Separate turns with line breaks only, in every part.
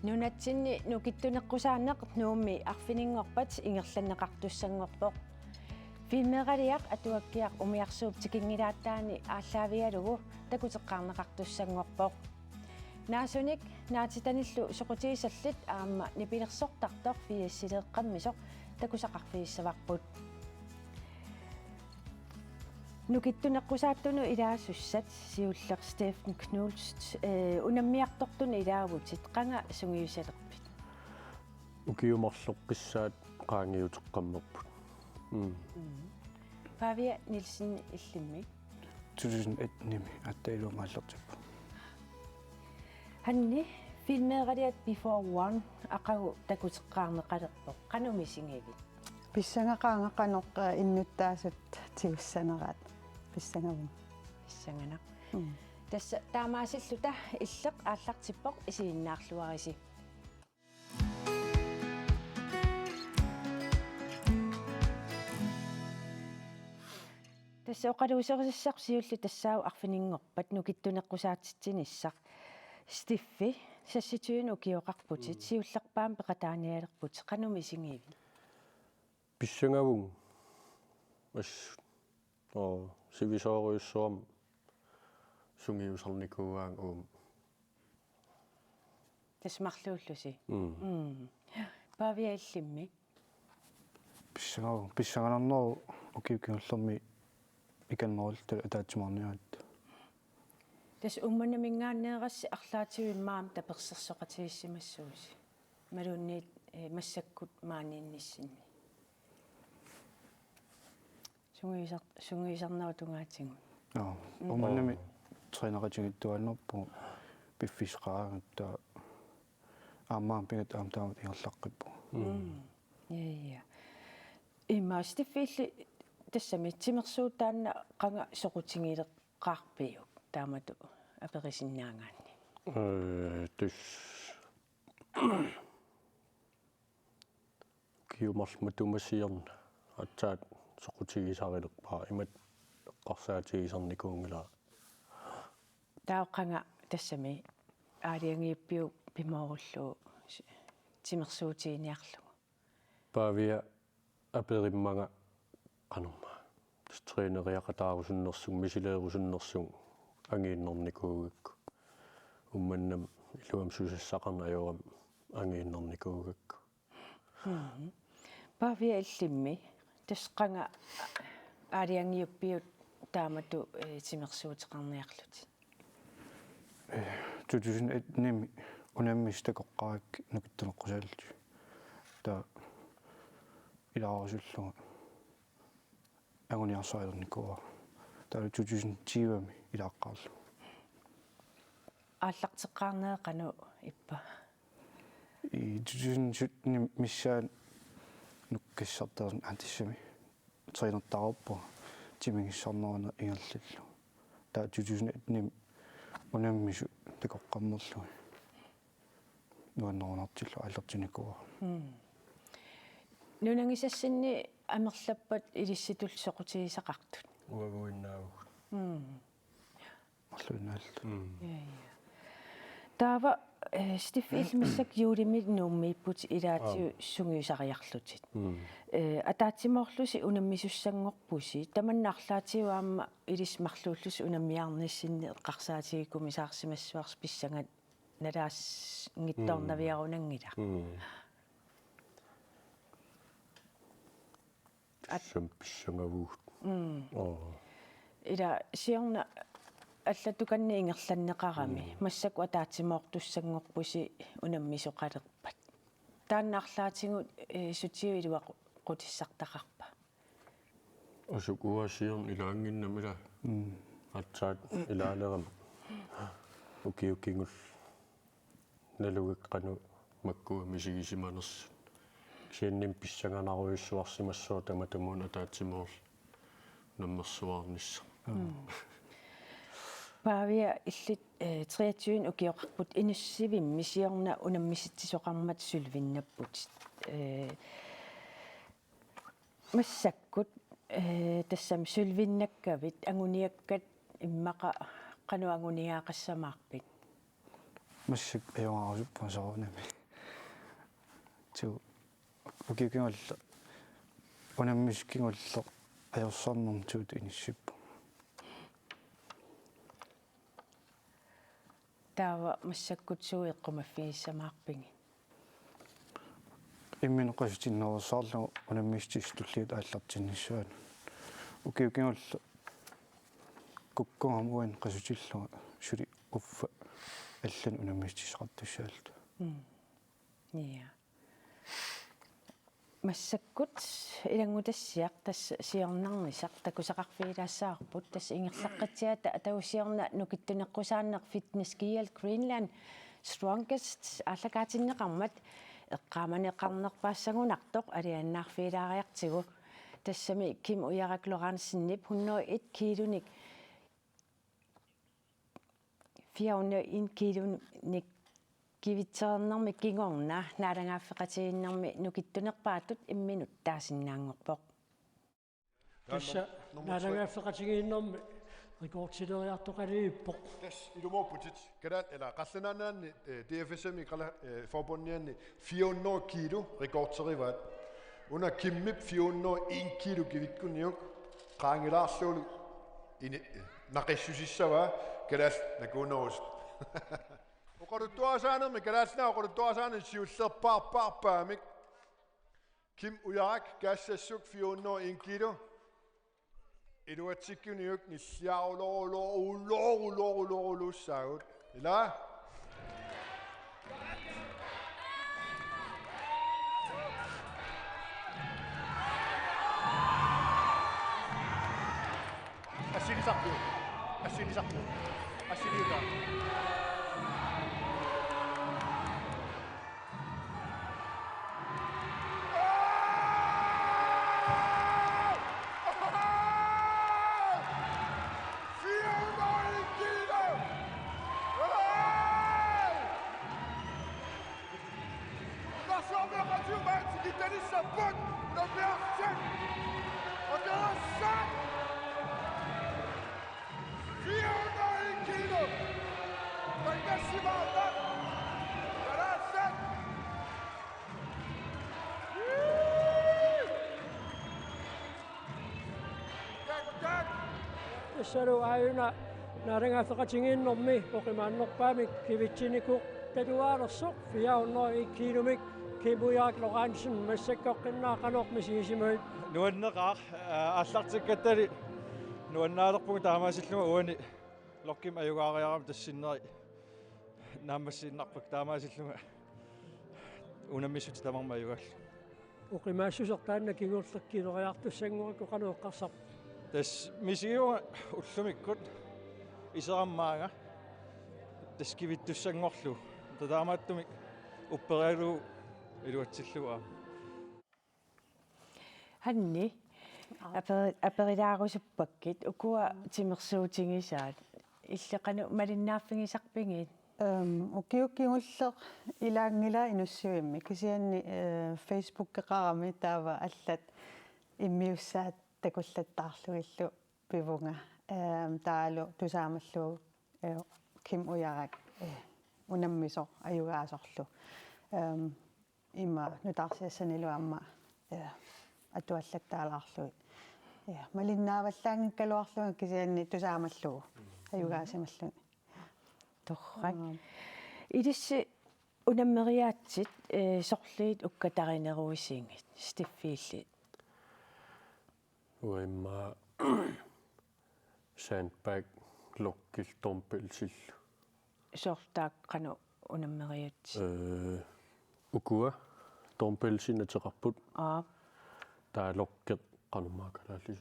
Nunatsinni nukittuneqqusaanneq nuummi arfininngorpat ingerlanneqartussangorpoq filmeqaliaq atuakkiaq umiarsuup tikingilaattaani ааllaavialugu takutеққарнеқартуссангорpoq naasunik naatitanillu soqutiisallit aamma nipilersortartoq fiissileeqqammisoq takusaqarfiissavарпут nukittuneqqusaаттunu ilaasusat siulleq Steffen Knudst unammiartortun ilaavutit qanga sungiusalerpit
ukiumarloqqissaat qaangiuteqqammerput
Pavia Nielsen illimmi
2001 nimi attailuumaallertippu
hanni filmeqaliat Before One aqagu takuteqqaarneqalerpoq qanumisingivit
писсангақаангаққанеқ иннуттаасут тиуссанераат писсангавун
issangana tassa taamaasilluta illeq ааллартиппоq isiinnaarluarisi tassa oqaluuserissaq siullu tassaau arfininngorpat nukittuneqqusaatitsinissaq Stiffi sassituun ukioqarputit siullerpaam peqataanialerput qanumisingivi
pissangavun as sivisoriussuam sungiusarnikuuaan
tasmarluullusi Pavia illimmi
писсангалернеру укиукиуллерми иканнерулту атаатсимарниаат
tas ummanamingaaneerassi arlaatiuimmaam tapersersoqatigissimassuusi malunniit massakkut maaniinnissinni sungiisarnautungaatigun
уманнами тренератигиттуаннерпу пиффисqaagutta аамаам пигат аамтаамат ингерлаққиппу
я иммаастиффиилли тассами тимерсуутаанна qanga soqutigileqqaarpiuk таамату аперисиннаангаанни
тус киумарлматумассиерна атсаат соқутигисарилерпаа имат эққарсаатигисарникуунгила
таоққанга тассами аалиангииппиу пимооруллуу тимерсуутигиниарлугу
Pavia апериммага qanumma тренериақатаарусуннэрсуг мисилеерусуннэрсуг ангииннэрникуугакку умманнам илуам сусассақарна ажорам ангииннэрникуугакку
Pavia illimmi тасқанга аалиангиуппиут таамату тимерсуутеқарниарлути
2001 ними унаммистакоққарак нукиттунеққусааллу та илаарусуллуга агуниарсуалерникуа та 2020ми илааққарлу
ааллартеққарнеэқану иппа
и 2017 миссаан нуккассартаерн атиссами тренертарпу тимингиссарнерна ингерллу та 2001 унаммису такоққаммерлуги нуаннерунартиллу ааллертиникуа
нунангисассинни амерлаппат илисситул соқутигисақартут
уагуиннаагу
марлуинааллу
таава стиффил миссак юулимит нууммииппут илаатиу сунгиусариарлутит атаатсимоорлуси унаммисуссангорпуси таманнаарлаатиуаама илис марлууллуси унаммиарниссинни эққарсаатигиккуми саарсимассуарс писсангат налаас ngittornaviarunangila
атсам писсангавуут
ила сиорна аллатуканни ингерланнеқарами массаку атаатсимоортуссангорпуси унаммисоқалерпат тааннаарлаатингут сутиу илуақ қутиссартақарпа
осукуасиорн илаангиннамила атсаат илаалерам укиукингул налугеққану маккуа мисигисиманерс сианним писсанганаруйуссуарсимассуа таматамуун атаатсимоорл наммерсуарнисса
Pavia illit 23 ukioqarput inussivim misiorna unammisittisoqarmat sulvinnapput massakkut тассам сулвиннаккавит агуниаккат иммаqa qanuanguniaaqassamaarpit
массак аюаарусуппа саунами ту укикингулла унаммискингулло ajorsornum tuut inissippu
таава массаккутсуи эққумаффигиссамаарпиги
имминеқасутиннерусаарлу унаммистистуллиут ааллартинниссуан укиукингулла куккунгамуан қасутиллуга сули уффа аллан унаммистисеқартуссаалту
ния массаккут илангутассиақ тасса сиорнарнисақ такусақарфигилаассаарпут тасса ингерлаққатсиата атаусиорна нукиттунеққусааннеқ фитнес киал Greenland strongest аллагаатиннеқармат эққааманеқарнерпаассагунартоқ алианнаарфигилаариартигу тассами ким уяраклораансиннип 101 килоник 401 килоник кивитсернэрми кигорна наалагааффеқатигиннэрми нукиттунерпаатут имминут таасиннаангорпоқ
тасса наалагааффеқатигиннэрми рекордсилериартоқалииппоқ
тас илумооппутит калаат ила қалланааннаанни DFSM-и қала форбуннианни 400 кило рекордсериваат уна киммип 401 кило кивиккунниук qaangilaarsluulu ini naqissusissava калаас накуунерус oqoruttuasaanermi kalaasnaa oqoruttuasaanen siullerpaarpaarpaamik kim ujarak kaassasuk 401 kilo iluatsikkiuniuk nissiaulorulorulorulorulussaagut ila asiliuta
тассалу ааюна наалагааффеқатигиннэрми оқимааннерпаамик кивитсинику татуаалерсоқ 401 киломик кибуяак лораансин массаккоққиннаақалоқ мисигисимуит
нуаннеқар аллартиккаттали нуаннаалерпугу таамаасиллуга уани локким аюгаариарам тассиннери наамассиннарпак таамаасиллуга унаммиссут тамарма аюгаал
оқимаассусертаанна кигурлаккилериартуссангуакку кануэққарсар
тас мисигиуга уллумиккут исераммаага таскивиттуссангорлу таамааттумик уппериалу илуатсиллуга
ханни аперилаарусуппаккит укуа тимерсуутингисаат иллеқану малиннаарфигисарпингит
укиуккигуллеқ илаангила инуссуимми кисианни Facebook-кеқарами таава аллат иммиуссаат такуллаттаарлугиллу пивунга таалу тусаамаллуу ким уярак унаммисо аюгаасорлу имма нутаарсиассанилуамма атуаллаттаалаарлуги малиннааваллаангиккалуарлуги кисианни тусаамаллугу аюгаасималлуги торрак илисси унаммериаатсит сорлиит уккатаринеруисиингит стиффииллит
уимма sandbag lokkil tompelsill
сортааққану унаммериатси
ukua tompelsinnateqarput
аа
taa lokket qanumaakalaali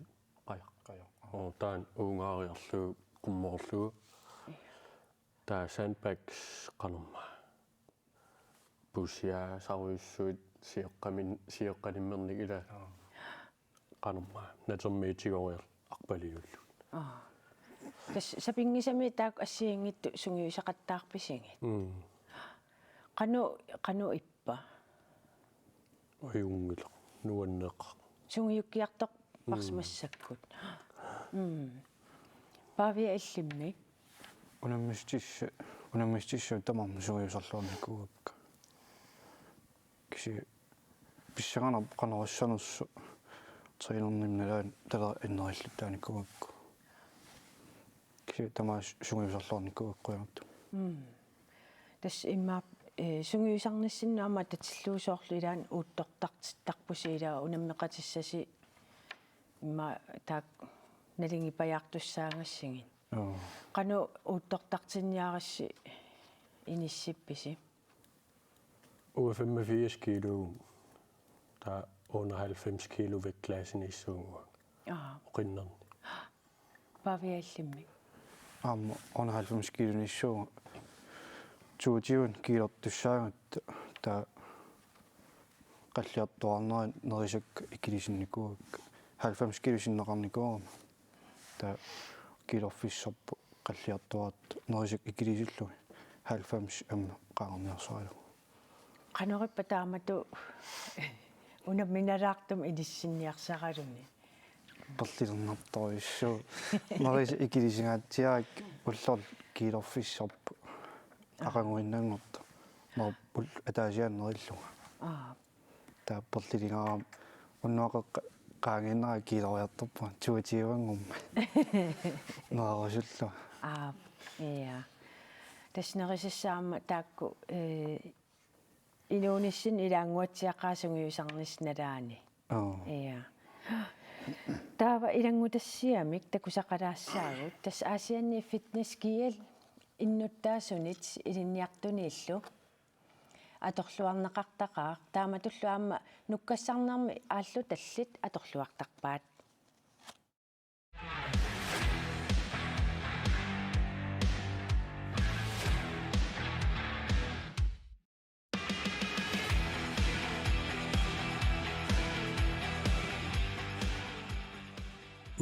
qajaqqaja taan uungaariarlugu qummorlugu taa sandbags qanumma pusia saruissuit sieqqanimmernik ila qanumma natermiitigorier arpaliullu
тас сапингисами таак ассиингитту сунгиусақаттаарписингит qaну иппа
оюнгила нуаннеқа
сунгиуккиартоқ парсимассаккут павиа иллимми
унаммистисса тамарма суриусарлуарникуугакка киси писсагана канарассануссу тренернимналаан тала иннериллуттааниккугакку ки тамаас сунгиусарлаарниккугаккуяарту
тас имма сунгиусарниссиннаама татиллуусоорлу илаан uuttортартиттарпусиилаа унаммеқатиссаси имма таак налингипаjaartussaaгассигин qanu uuttортартинниарасси иниссипписи
Uge 85 kilo. Der er under 90 kilo vægtklassen i sunger. Rinder.
павиаллимми
аама 90 кило ниссуу 20 кило туссаагат та qalliartuarnera nerisак ikilisinnikugak 90 kilo sinneqarnikuarma та килорфиссарпу qalliartuarat nerisак ikilisillui 90 амма qaarniarsaалу
qanориппа таамату унамминалаартум илиссинниарсаралуни
перлилернарториссуу нериса ikilisingaatiaak уллор килорфиссарпу ақангуиннаангорта нерппул атаасиааннериллуга та перлилингараам уннуақеққа qaanginnera kiiloриарторпа туутиивангумма нерарусуллу
иа таснерисаама таакку инууниссын илаангуатсиаққаасунгиусарнис налаани иа таава илангутассиамик такусақалаассаагут тас аасианни фитнес киэл иннуттаасунит илинниартунииллу аторлуарнеқартақаа тааматуллу аама нуккассарнарми ааллу таллит аторлуартарпаат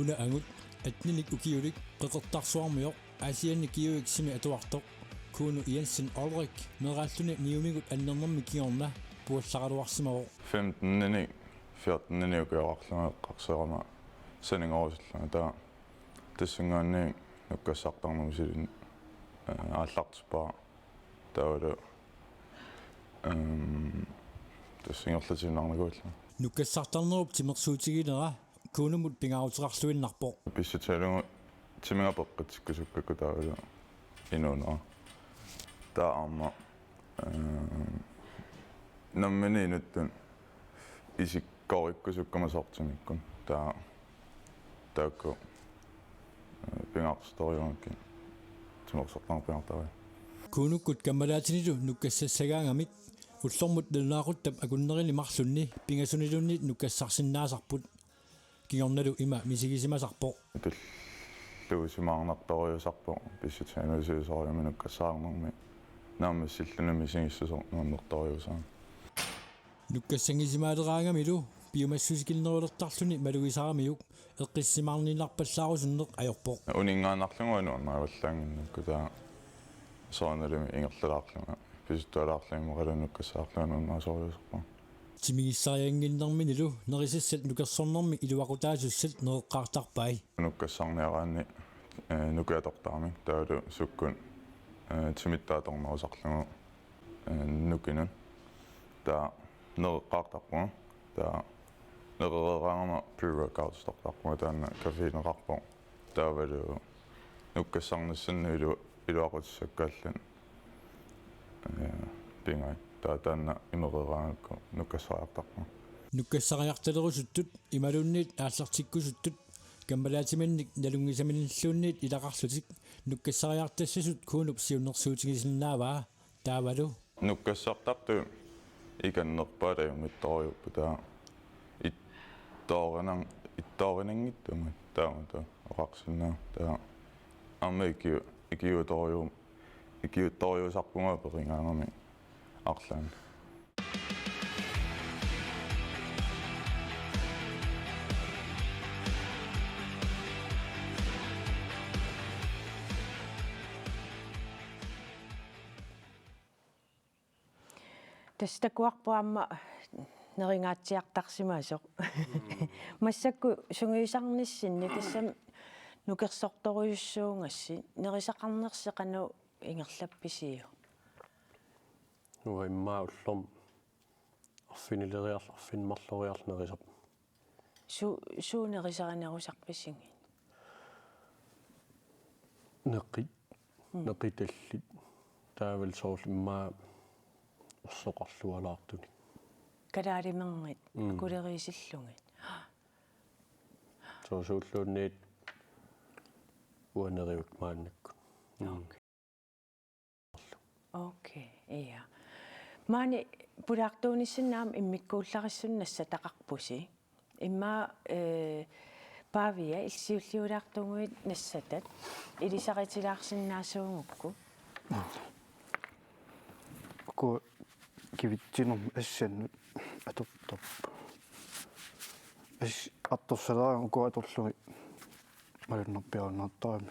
уна ангут атниник укиулик қеқертарсуармиоқ аасианни киуиксими атуартоқ кууну Jensen Ulrik мерааллуни ниумигут аннернэрми киорна пуаллагалуарсимаво
15-ни 14-ни укиорарлунга қарсерама санингорусуллунга таа тассангаанни нуккассартарнумсилин ааллартиппаа таавалу тассангерлатиннарнагуулла
нуккассартарнеруп тимерсуутигилера куунумут пингаарутеқарлуиннарпо
писсатаалугу тимингапеққатиккусуккаку таавалу инуунаа таама наммини нуттун исиккориккусуккамасортимиккун таа таакку пингаарсториунгки тимерсортарпиартава
куунуккут каммалаатинилу нуккассассагаангамик уллормут лунааруттап акуннерини марлунни пингасунилунни нуккассарсиннаасарпут кигорналу има мисигисимасарпо
луусимаарнарториусарпо писсатаанусиусориуми нуккассаарнэрми наамассиллуна мисигиссусор нуаннерториусаа
нуккассангисимаалераангамилу биомассусикилнерулертарлуни малугисаарамиук эққиссимаарнинарпаллаарусуннеқ аёрпо
унингаанарлугуану аннааваллаангиннукку таа сооналуми ингерлалаарлунга писуттуалаарлуми қалунуккассаарлугуну наасориусарпа
тимигиссариангиннэрминилу нерисассат нукерсорнэрми илуақутаасуссат неэққартарпай
нуккассарниараанни нукиатортаарми таалу суккун тимиттааторнерусарлугу нукинун таа неэққартарпуга таа неэқераама pre-workout-тортарпуга таана кафеинеқарпо таавалу нуккассарниссанни илуақутиссаккааллан пингай таана имеқераанакку нуккассариартарпу
нуккассариарталерусуттут ималунниит ааллартиккусуттут камбалаатиманник налунгисаминиллуунниит илақарлутик нуккассариартассасут куунуп сиуннерсуутигисиннааваа таавалу
нуккассартарту иканнерпаалаю митториуппу таа иттооринангиттума таамата оқарсинаа таа аммаикиу икиуториусарпунгаа перингаангами арлаан
тастакуарпуамма нерингаатсиартарсимаасоқ массакку сунгиусарниссинни тассам нукерсорторуйуссуунгасси нерисақарнерсеқану ингерлапписиу
Nu er imma ullum арфинилериарларфинмарлориарнерисап
суунерисаранерусарпассинги
неқиталлит таавал соорл иммаа орсоқарлуалаартуни
калаалимернит кулериисиллугит
соосууллуунниит уанериук мааннакку
окей иа маани пулаартуунissinnaam иммиккууллариссуннасса тақарпуси имма павия илсиуллиулаартугуит нассатат илисаритилаарсиннаасуунгукку
ку кивитсинум ассаннут атортоп ас атторсалаа ку аторлуги малуннерпиарнартаами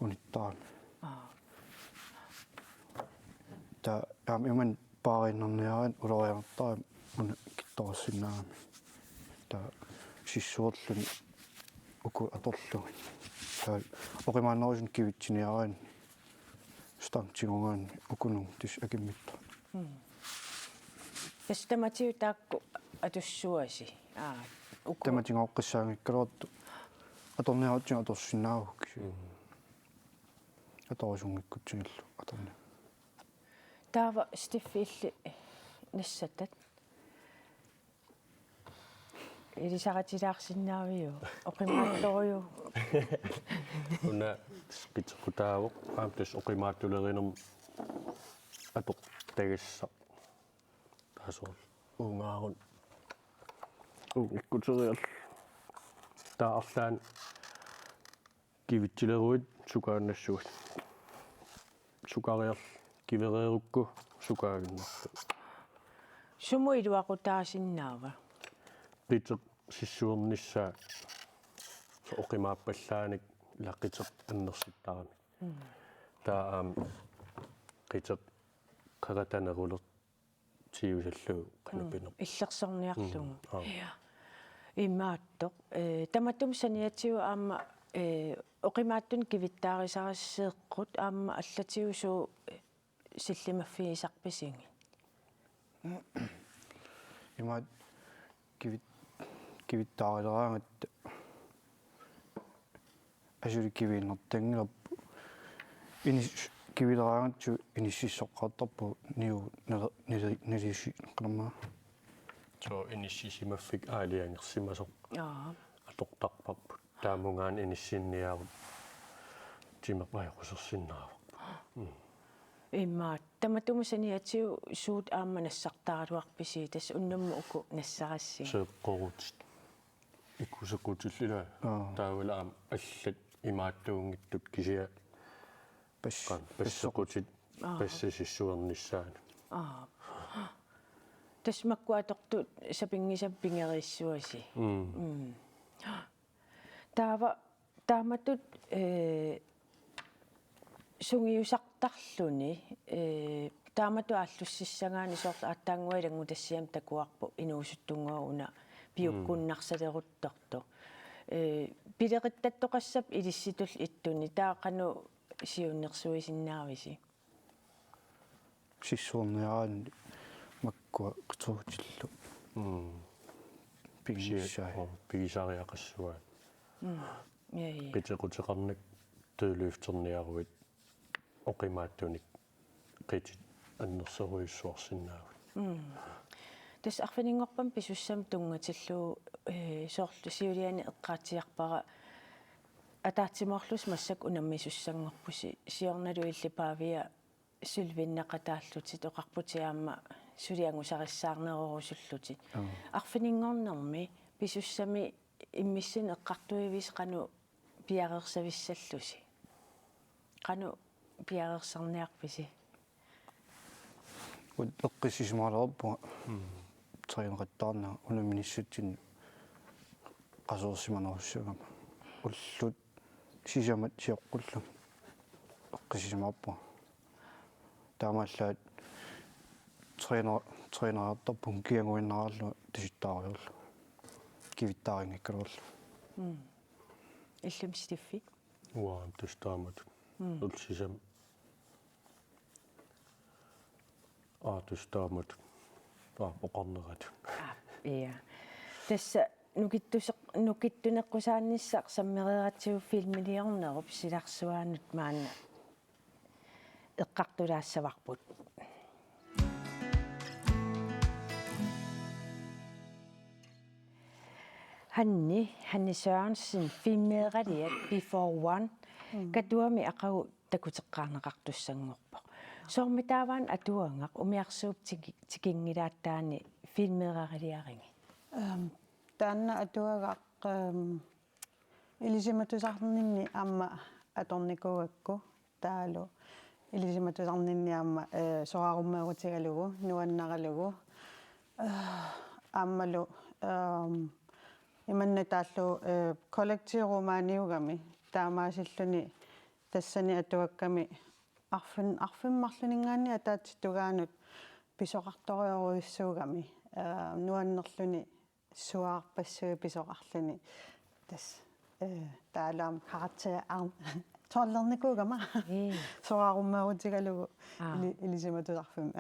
униттаами та иман паариннерниаран улориартаами уна китторсиннаами та сиссуорлуни уку аторлуги та оқимааннерусун кивитсиниаран стамтигунгаан укунун тис акиммитта
тастаматиу таакку атуссуаси уку
таматингоққиссаангиккалуарту аторниаратсига аторсинаагукки аторсунгиккутсигиллу аторни
таава стиффиилли нассатат илисаратилаарсиннаавиу оқимаатториу
уна скитсукутаавоқ аамтас оқимааттулеринерм атоқ тагисса таасоор унгаарун иккутериал таарлаан кивитсилеруит сукааннассуут сукариар кивереерукку сукаагиннарту
суму илуақутаасиннаава
питер сиссуерниссаа оқимааппаллааник лаққитеқ аннерситтарами таам қитеқ каратанерулер тиусаллуу канупинер
иллерсорниарлугу имааттоқ таматтум саниатсиу аама оқимааттун кивиттаарисарассеэққут аама аллатиусуу силлимаффигисарписинги
имаат кивиттаарилераангат асули кивииннертангилерпу инис кивилераангатсу иниссиссоққартарпу ниу нилиси қанама
so inissisimaffik aaliangерсимасоқ атортарпарпут таамунгаан инissинниарут тимерпаиқусерсиннааварпу
имма таматумусаниатсиу суут аама нассартааралуарписи тас уннамму уку нассарасси
сеққорутит иккусеқутиллила таавалаам аллат имааттуунгиттут кисиа пассеқутит пассисиссуерниссаани
тас маккуатортут сапингисаппингериссуаси таава тааматут сунгиусартарлуни таамату ааллуссиссагаани соорла аттаангуилангу тассиам такуарпу инуусуттунгууна пиуккуннарсалерутторто пилериттаттоқассап илисситул иттуни таақану сиуннерсуисиннаависи
сиссуорниараан маккуа қитуутиллу
пигисариақассуа қитеқутеқарнак тøyløfterniaruit оқимааттуник қитит аннерсеруйуссуарсинаавут
тас арфинингорпам писуссам тунгатиллуу соорлу сиулиани эққаатиарпара атаатсимоорлус массак унаммисуссангорпуси сиорналу иллипаавиа сулвиннақатааллутит оқарпутиаама сулиангусариссаарнерорусуллути арфинингорнерми писуссами иммиссин эққартуивис қану пиарерсависсаллуси қану пиарерсарниарписи
вот эққиссисмаалерпу триинраттаарна унаминиссутсин қасуерсиманеруссагама уллут сисамат сиоққуллу эққиссисмаарпу таамааллаат тренерартарпун киангуиннаарлу тиситтаариорлу кивиттаарингаккалуорлу
иллум стиффи
уаам тустаамат улсисам тустаамат oqarneratun
Ja. Tässä nukittuneqqusaanissaaq sammereeratiu filmiliornerup silarsuaanut maanna eqqartulaassavaqput. Hanni Sørensen filmeeraliat Before One katuami aqagu takuteqqaarneqartussanngorpoq. Soormi taavaan atuangaq umiarsuup tikingilaattaani filmeeraliaringi.
Taanna atuagaq ilisimatusarninni amma atornikuakku taalu ilisimatusarninni amma soarummeerutigalugu nuannaralugu ammalu imanna taallu kollektiirumaaniugami taamaasilluni tassani atuakkami arfimmarluningaanni ataatitugaanut pisoqartorioruissuugami nuannerluni suaarpassui pisoqarluni tas taalaam karatsia toorlernikuugama soarummeerutigalugu ilisimatusarfim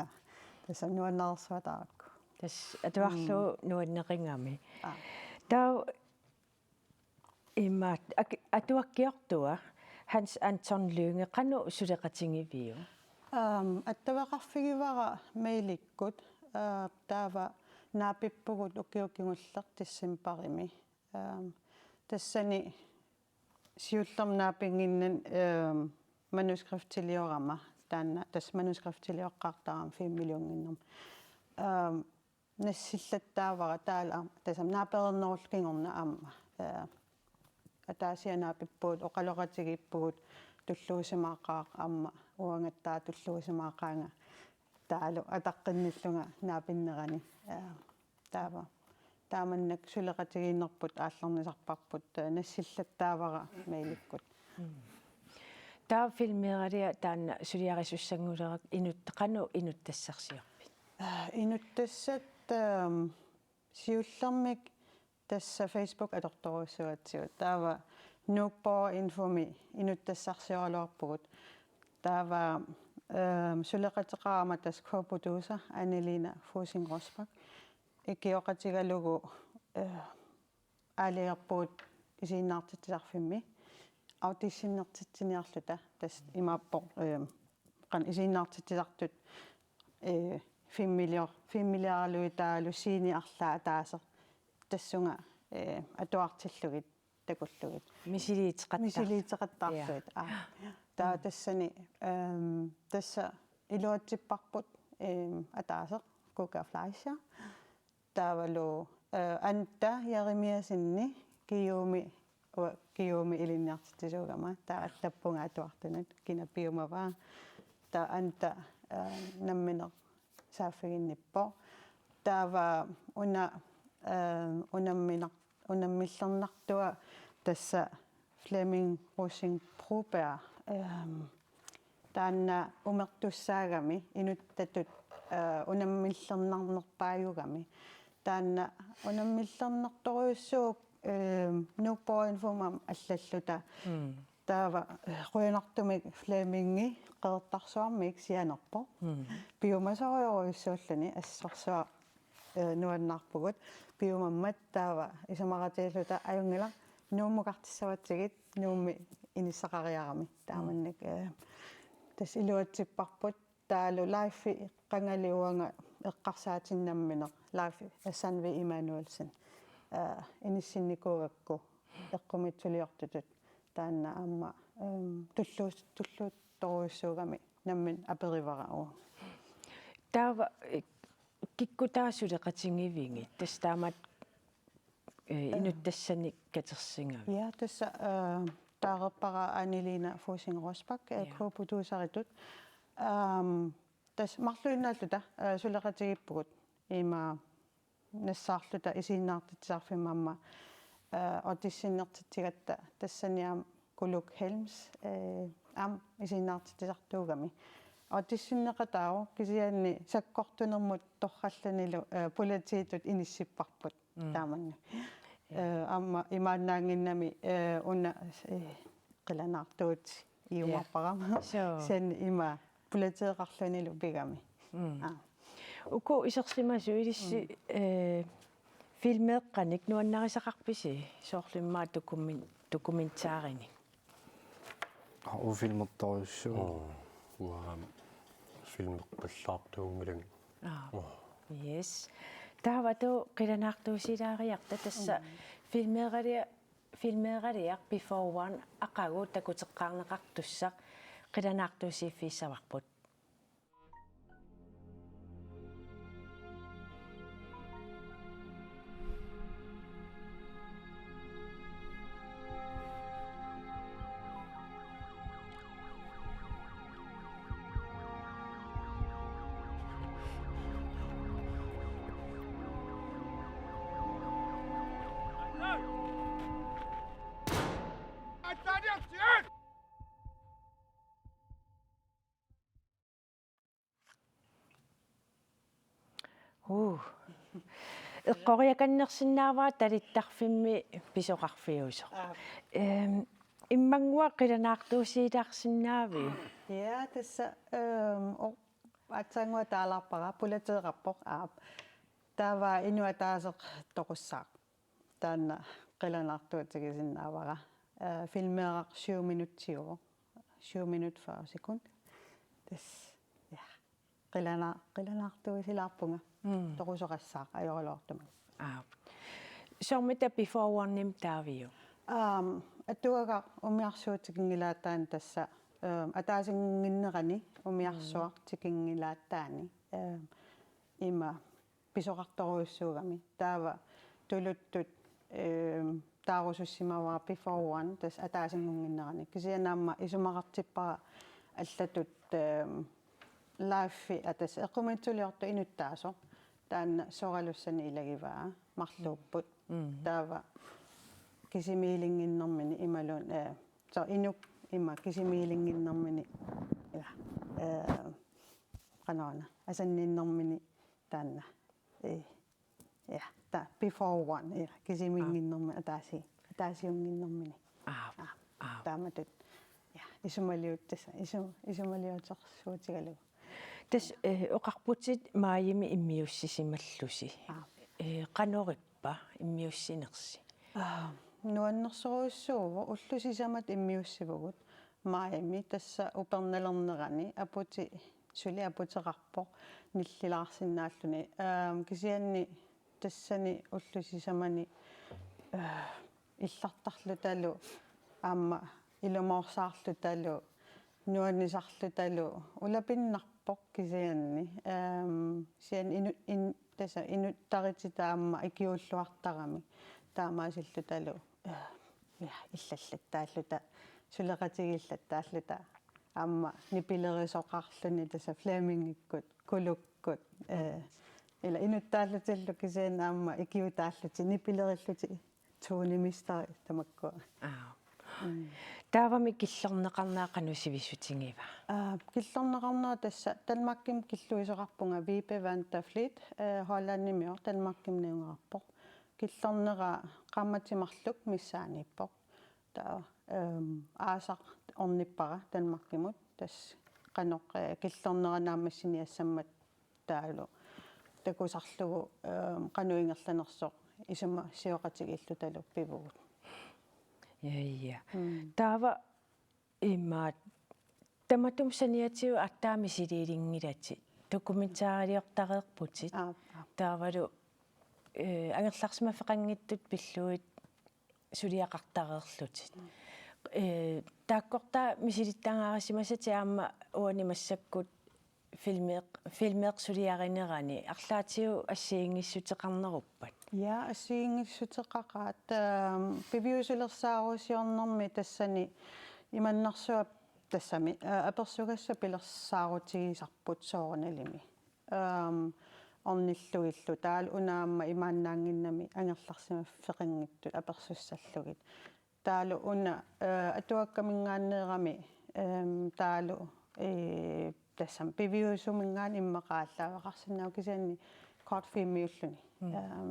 tassa nuannarsuatarakku
Tas atuarlu nuanneqingami. Tau imma atuakkiortua Hans Anton Lynge qanu suleqatingiviu.
Attavaqarfigivara meilikkut taava naapippugut ukiukingulleq tissimparimi. Tassani siullerm naapinginnan manuskriptiliorama taanna tas manuskriptilioqqaartaram 5 millionginnam. Nassillattaavara taala tasam naapeernerulkingorna amma ataasianaapippuut oqaloqatigippugut tulluusimaaqaaq amma uangattaa tulluusimaaqaanga taalu ataqqinниллунга naapinnerani taava taamannak suleqatigiinnerput aallernisarparput nassillattaavara meilikkut
Taa filmeeralia taanna suliarisussangulерак qanu inuttassarsiorpit.
Inuttassat siullermik tassa Facebook atortoruissuatsigut taava nuuppo infomi inuttassarsiorluarpugut taava suleqatiqaama tas co-producer Annelina Fusing-Rosbach ikioqatigalugu aaliarpuut isiinnaartitsarfimmi auditionnertitsiniarluta tas imaappo qan isiinnaartitsartut 5 milliarlui taalu siiniarlaa taaser tassunga atuartillugit takullugit misiliiteqattaarluit taa tassani tassa iluatsipparput ataaser Kuka Fleischer taavalu Anta Jeremiasinni kiumi ilinniartitsugama taallappunga atuartunut kinapiumava ta Anta namminer saafiginnippo taava unammillernartua tassa Flemming Rosing Broberg taanna umertussaagami inuttatut unammillernarnerpaajugami taanna unammillernertoruissuuk nuuppoinfumam allalluta taava ruinartumik Flemmingi qeertarsuarmik sianerpo piumasoriuruissuulluni assorsua nuannarpugut piumammat taava isamaqatiilluta ajungila nuumuqartissavatigit nuumi inissaqariarami taamannik tas iluatsipparput taalu live qangaliuanga eqqarsaatinnamminer live Sanve Emanuelsen inissinnikuugakku eqqumitsuliortutut taanna amma tulluuttoruissuugami nammin aperivara
Taava kikkutaasuleqatingiviingi tas taamat inuttassani katersingavi.
Ja tassa taareppara Annelina Fusing-Rosbach co-produceritut tas marluinnaalluta suleqatigippugut ima nassaarluta isiinnaartitsarfimamma auditionnertigatta tassaniam Kuluk Helms isiinnaartitsartuugami auditionneqataaru kisianni sakkortunermut torrallanilu politiitut inissipparput taamanni amma imaannaanginnami unna qilanaartuut iumarparama sen ima politieqarlanilu pigami
uku isersimasuilissi filmeeqqanik nuannarisaqarpisi soorlimmaa dokumentaarini
ufilmertoriussuu
filmeqqallaartuungilang
yes taavatu qilanaartuusilaariarta tassa filmeeraliaq before one aqagu takuteqqaarneqartussaq qilanaartuusiiffiissavarput eqqoriakannersinnaavaa talittarfimmi pisoqarfiusoq immanguaq qilanaartuusiilаарsinnaavi
ja tassa atsaangua taalarpara pulateeqarpoq aap taava inuataaseq toqussaaq taanna qilanaartuutigisinnaavara filmeeraq 7 minutsiuo 7 minut 40 sekund tas ja qilanaartuusilaarpunga toqusoqassaaq ajorluortuma
soormita before one nim taaviu
atuaga umiarsuutikingilaattaan tassa ataasinginnerani umiarsuartikingilaataani ima pisoqartoruussuugami taava tuluttut taarusussimavaa before one tas ataasingunginnerani kisianaamma isumaqartippara аллатут лааффи атас эққумитсулиорто инуттаасо таанна соралуссани илагиваа марлууппут таава кисимиилингиннэрмини ималун со инук има кисимиилингиннэрмини канаана асанниннэрмини таанна та before one кисимингиннэрми атаасиунгиннэрмини тааматут исумалиуттаса исумалиутерсуутигалу
тас оқарпутит мааями иммиуссисималлуси канориппа иммиуссинерси
нуаннерсоруссуува уллусисамат иммиуссивгут мааями тасса уперналернерани апути сули апутеқарпоқ ниллилаарсинааллуни кисианни тассани уллусисамани иллартарлуталу аама илумоорсаарлуталу нуаннисарлуталу улапиннарпоқ кисианни сиан ин таса инуттарититаама икиуллуартарами таамаасиллуталу иллаллаттааллута сулеқатигиллаттааллута аама нипилерисоқарлуни таса флемингиккут кулуккут ила инуттааллутиллу кисианаама икиутааллути нипилериллути туунимистари тамаккуа
таавами киллернеқарнаақанусивиссутингива
киллернеқарнаа тасса Danmarkim киллуисоқарпунга Vibe van der Vliet Hollandimиор Danmarkim неунгаарпоқ киллернера қамматимарлук миссааниппоқ таа аасақ орниппара Danmarkimут тас қаноқ киллернеранаамассиниассаммат таалу такусарлугу қануингерланерсоқ исума сиоқатигиллуталу пивугут
я таава имма таматум саниатиу аттаами силиилингилати документаариортареерпутит таавалу ангерларсимафеқангиттут пиллуит сулиақартареерлутит тааккорта мисилиттангаарисимасати аама уанимассаккут филмеқ сулиаринерани арлаатиу ассиингиссутеқарнеруппат
я ассиингиссутеқақаат пивиусулерсаарусиорнэрми тассани иманнарсуап тассами аперсугасса пилерсаарутигисарпут соорналими орниллуиллу таал унаамма имааннаангиннами ангерларсимаффеқингиттут аперсуссаллугит таалу уна атуаккамингааннеерами таалу тассам пивиусумингаан иммақааллаавақарсинау кисианни кортфилмиуллуни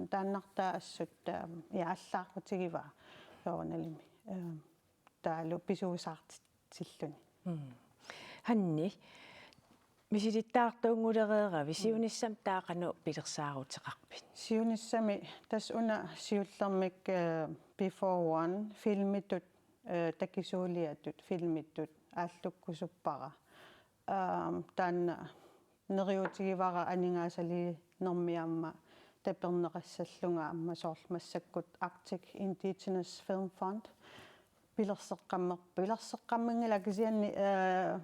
тааннартаа ассут яаллаарутигива соорналими таалу писуусаартиллуни
ханни мисилиттаартуунгулереера висиунissam таақану пилерсаарутеқарпит
сиунissami тас уна сиуллермик before one filmitut такисуулиатут фильмиттут ааллуккусуппара таанна нериутигивара анигаасали нормиамма тапернеқассаллунга аммасоорлмассаккут Arctic Indigenous Film Fund пилерсеққаммангала кисианни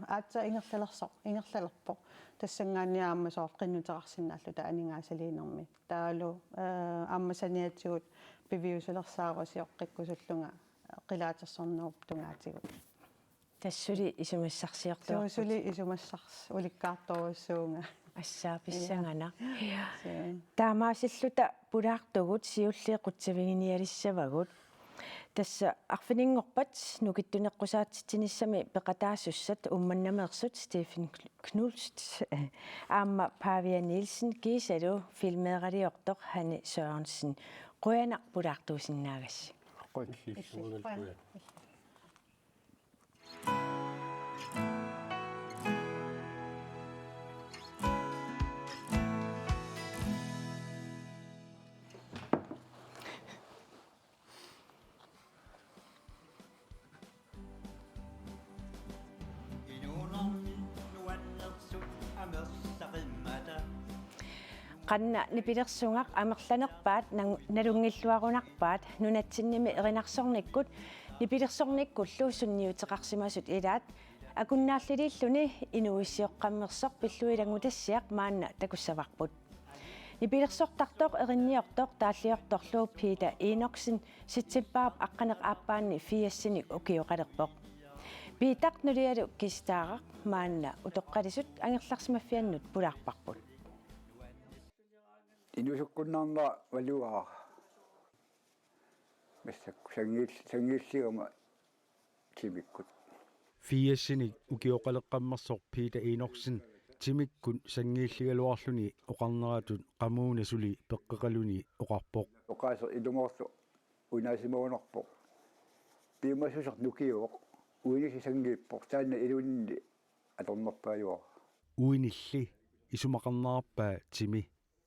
аатса ингерлалерпо тассангааниааммасоор қиннутеқарсинааллу та анигаасалиинерми таалу аммасаниатсигут пивиусулерсаарусиоққиккусуллунга қилаатерсорнеруп тунгаатигут
тассули исумассарсиортуа
таусули исумассарс уликкаарторуссуунга
ассааписсангана таамаасиллута пулаартугут сиуллиэқутсавигиниалиссавагут тасса арфинингорпат нукиттунеққусаатситсиниссами пеқатаассуссат умманнамеерсут Стефен Кнулст аама Павия Нилсен кисалу филмеералиортоқ Хани Sørensen қуяна пулаартуусиннаагасси qanna nipilерсунгақ амерланерпаат налунгиллуарунарпаат нунатсинними эринарсорниккут нипилерсорниккуллу сунниутеқарсимасут илаат акуннаарлилиллуни инуиссиоққаммерсоқ пиллуилангутассиақ маанна такуссаварпут нипилерсортартоқ эринниортоқ тааллиорторлуу Пита Иноксен ситсиппаап аққанеқ ааппаанни фиассиник укиоқалерпоқ Питақ нулиалу кистаақақ маанна утоққалисут ангерларсимаффианнут пулаарпарпут
инусуккуннаарна валуаа мэссак сангииллигама тимиккут
фиассиник укиоқалеққаммерсоқ Пита Иноксен тимиккун сангииллигалуарлуни оқарнератут қамуунасули пеққеқалуни оқарпоқ
оқаасер илумоорсо унаасимаунарпоқ пиимассусер нукиуоқ уиниси сангииппоқ таанна илунни аторнерпааюа
уинилли исумақарнаарпаа тими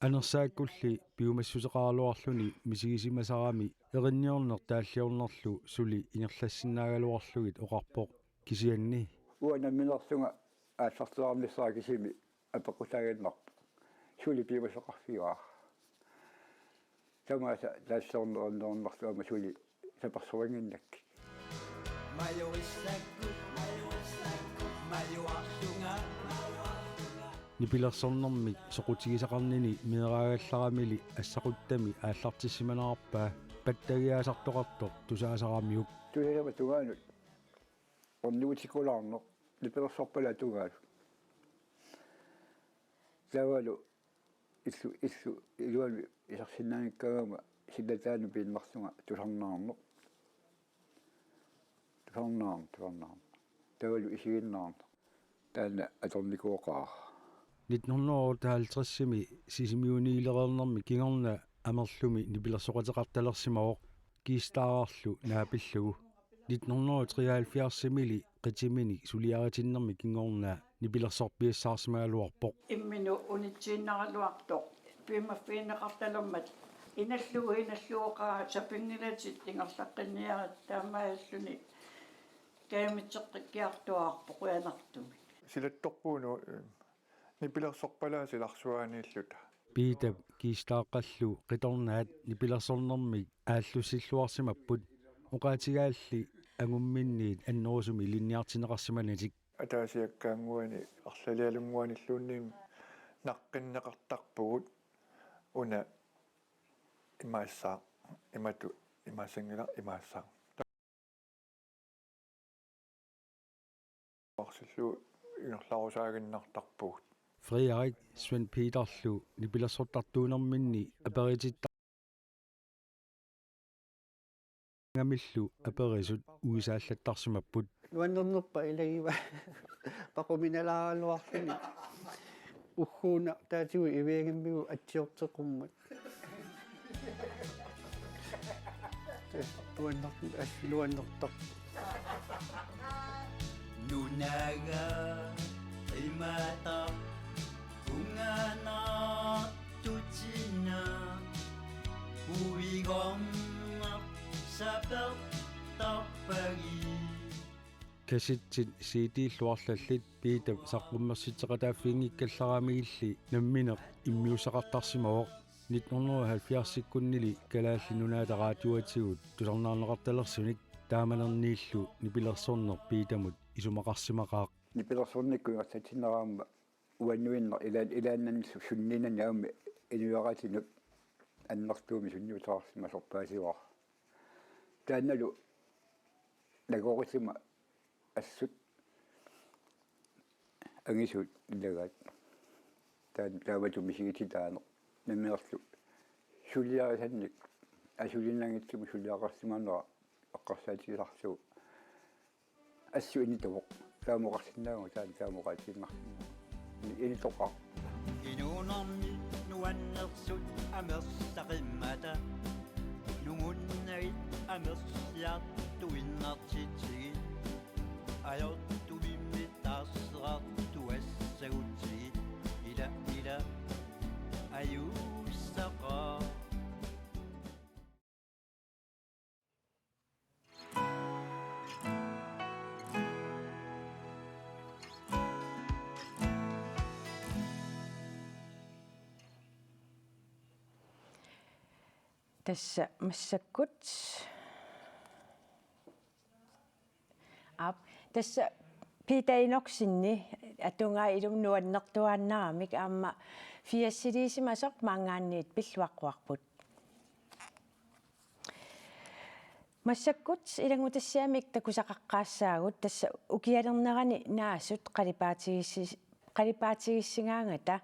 анерсааккулли пиумассусеқаалуарлуни мисигисимасарами эринниорнер тааллиорнерлу сули ингерлассинаагалуарлугит оқарпоқ кисианни
уанамминерсунга ааллартуарнissaа кисими апеқутаагиннарпу сули пиумассеқарфиуаа тамааса тааллорнернерлуама сули саперсуангиннак
нипилерсорнэрмик соқутигисақарнини миераагалларамили ассақуттами ааллартиссиманаарпаа паттагиаасартоқартоқ тусаасарамиук
туяма тугаанут оннуутикулаарнеқ нипилерсорпала тугаалу тавалу иллу илуалу исарсинааниккагама силатаану пииннарсунга тусарнаарнеқ тавалу исигиннаарнеқ таана аторникуоқаа
1950-сими сисимиуниилерернэрми кигорна амерлуми нипилерсоқатеқарталерсимаоқ кистаарарлу наапиллугу 1973-симили қитимини сулиаратиннэрми кигорна нипилерсорпиассаарсимагалуарпоқ
иммину унитсииннаралуартоқ пимаффиинеқарталермат иналлуоқаа сапингилатит ингерлаққинниарат таамааллуни таамитсеққиккиартуаарпо қуянартуми
силатторпууну нипилерсорпалаасиларсуаанииллута
Пита кистааққаллу қиторнаат нипилерсорнэрмик ааллусиллуарсимаппут оқаатигаалли агумминниит аннерусуми линниартинеқарсиманатик
атаасиаккаангуани арлалиалунгуаниллуунниим наққиннеқартарпугут уна имаассаа имату имаасангила имаассаа арсиллу инерларусаагиннартарпугут
Frederik Svend Peterlu нипилерсортартуунэрминни аперититта нgamillu аперисут уисааллаттарсимаппут
нуаннернерпа илагива пақуминалааралуарлуни уххууна таатигу ивеэгэмбигу атсиортеқуммат луаннертар нунага
Imata kungana tutina uigonna sapertarpagi
Kasitsit siitiilluarlallit piitap saqqummersiteqataaffiingikkallaraamigilli nammineq immiusaqartarsimawoq 1970-sikkunnili kalaallinunaata raatioatigut tularnaarneqartalersunik taamanerniillu nipilersorneq piitamut isumaqarsimaqaaq
nipilersornikku atsatsineraamma uannuinner ilaannannissu sunninan yaami inuaqatinuk аннартууми сунниутаарсима сорпаасиваа таанналу лагоорисима ассут ангисут иллагаат таавату мисигититаано наммиерлу сулиарисанник асулиннангитсуму сулиақарсимаанера аққарсаатисарсуу ассу инитавоқ таамоқарсинаагу таамоқаатииммарсинаа инитоқаа
инуунарни нуаннерсут амерсақиммата нугуннагит амерсиартуиннартитсиги ajortumimmi taasseraartuassagutsigit ila ajuussaqaa
tässä massakut tässä piitainoksinni atunga ilum nuannertuannaramik aamma fiassiliisimasoq maangaanniit pilluaqquarput massakut ilangutassiamik takusaqaqqaassaagut tässä ukialernerani naassut qalipaatigissigaangata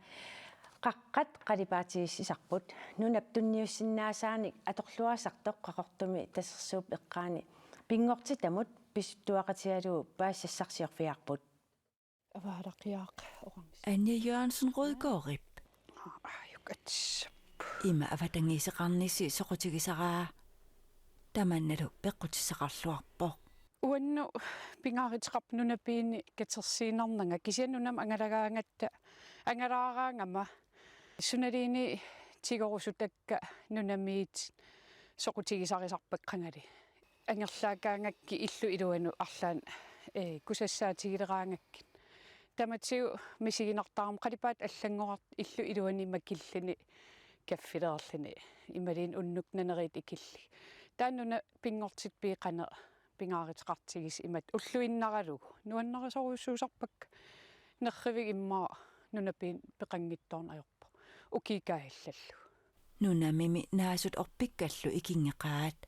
qaqqat qalipaatigiссisarput nunap tunniussinnaasaanik atorluasartoq qaqortumi tassersuup eqqaani pingortitamut pisuttuaqatialuu paassarsiorfiarput
avaraqiaq orangs
Anja Jørgensen Rødgård-Rip
ayukats
ima avatangiseqarnisi soqutigisaraa tamannalu peqqutisaqarluarpoq
uannu pingaaritiqarp nunapiini katersiinarnanga kisiannunam angalagaangatta angalaaraangama sunaliini tigorusutakka nunamiit soqutigisarisarpeqqangali angerlaakaangakki illu iluanu arlaan kusassaatigileraangakki tamatiu misiginartaarum qalipaat аллангорат illu iluani makillini kaffileerlini imaliin unnuknanerit ikilli taannuna pingortit piiqane pingaaritiqartigis imat ulluinnaralugu nuannerisoruussuusarpak nerrivig immaa nunapiin peqanngittoorn ajorpa ukiikaillallu
nunamimi naasut orpikkallu ikingeqaat